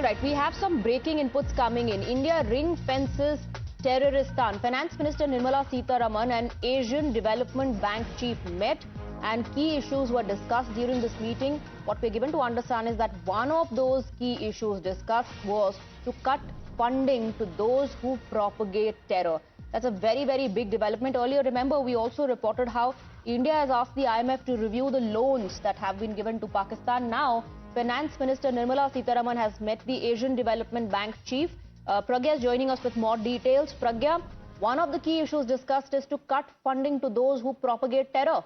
All right, we have some breaking inputs coming in. India ring fences Terroristan. Finance Minister Nirmala Sitharaman and Asian Development Bank chief met and key issues were discussed during this meeting. What we're given to understand is that one of those key issues discussed was to cut funding to those who propagate terror. That's a very, very big development. Earlier, remember, we also reported how India has asked the IMF to review the loans that have been given to Pakistan. Now, Finance Minister Nirmala Sitharaman has met the Asian Development Bank chief. Pragya is joining us with more details. Pragya, one of the key issues discussed is to cut funding to those who propagate terror.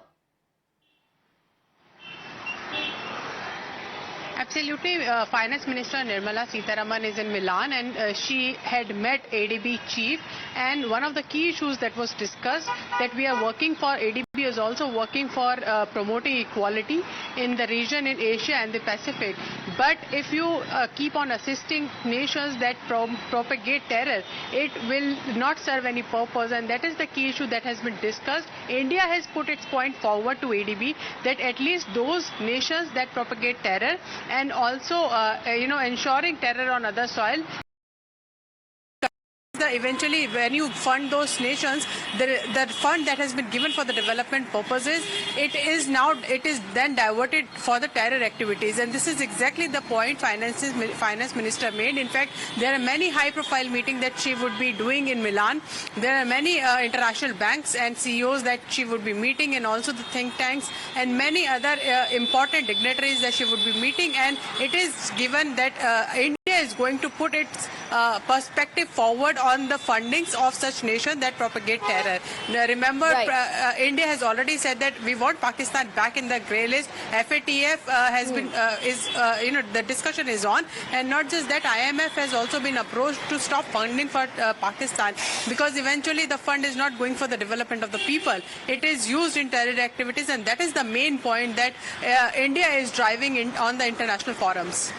Absolutely. Finance Minister Nirmala Sitharaman is in Milan and she had met ADB chief, and one of the key issues that was discussed that we are working for, ADB is also working for promoting equality in the region, in Asia and the Pacific. But if you keep on assisting nations that propagate terror, it will not serve any purpose, and that is the key issue that has been discussed. India has put its point forward to ADB that at least those nations that propagate terror and also, ensuring terror on other soil. Eventually, when you fund those nations, the fund that has been given for the development purposes, it is then diverted for the terror activities, and this is exactly the point finance minister made. In fact, there are many high-profile meetings that she would be doing in Milan. There are many international banks and CEOs that she would be meeting, and also the think tanks and many other important dignitaries that she would be meeting. And it is given that India is going to put its perspective forward on the fundings of such nations that propagate terror. Remember, right. India has already said that we want Pakistan back in the grey list. FATF has been, the discussion is on, and not just that, IMF has also been approached to stop funding for Pakistan, because eventually the fund is not going for the development of the people. It is used in terror activities, and that is the main point that India is driving on the international forums.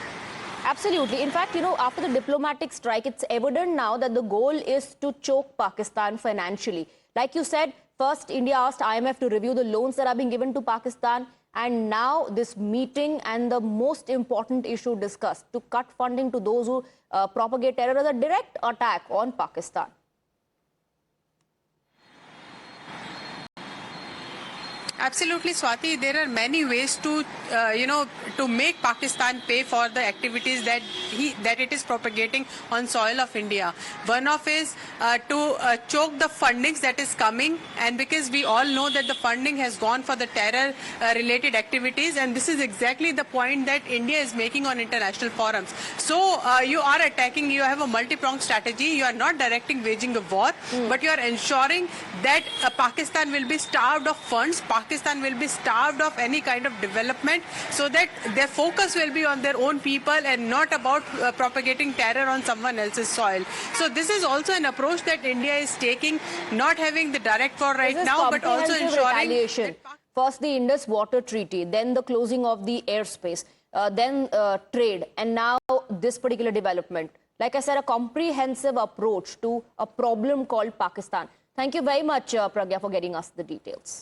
Absolutely. In fact, after the diplomatic strike, it's evident now that the goal is to choke Pakistan financially. Like you said, first India asked IMF to review the loans that are being given to Pakistan. And now this meeting and the most important issue discussed, to cut funding to those who propagate terror, as a direct attack on Pakistan. Absolutely, Swati. There are many ways to, to make Pakistan pay for the activities that it is propagating on soil of India. One of is to choke the fundings that is coming, and because we all know that the funding has gone for the terror-related activities, and this is exactly the point that India is making on international forums. So you are attacking. You have a multi-pronged strategy. You are not directing waging a war, but you are ensuring that Pakistan will be starved of funds. Pakistan will be starved of any kind of development, so that their focus will be on their own people and not about propagating terror on someone else's soil. So this is also an approach that India is taking, not having the direct war right now, but also ensuring retaliation. First the Indus Water Treaty, then the closing of the airspace, then trade, and now this particular development. Like I said, a comprehensive approach to a problem called Pakistan. Thank you very much, Pragya, for getting us the details.